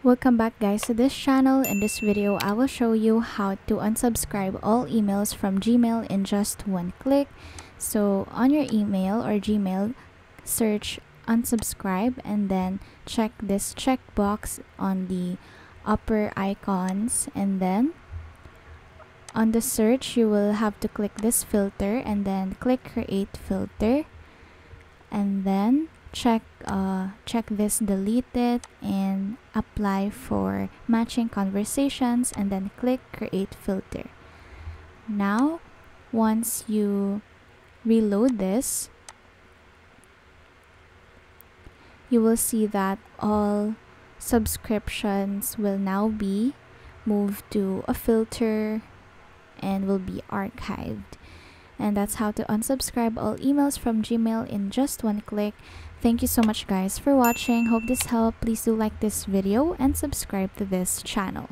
Welcome back guys to this channel. In this video, I will show you how to unsubscribe all emails from Gmail in just one click. So on your email or Gmail, search unsubscribe and then check this checkbox on the upper icons, and then on the search you will have to click this filter and then click create filter, and then check this deleted and apply for matching conversations, and then click create filter. Now once you reload this, you will see that all subscriptions will now be moved to a filter and will be archived. And that's how to unsubscribe all emails from Gmail in just one click. Thank you so much guys for watching. Hope this helped. Please do like this video and subscribe to this channel.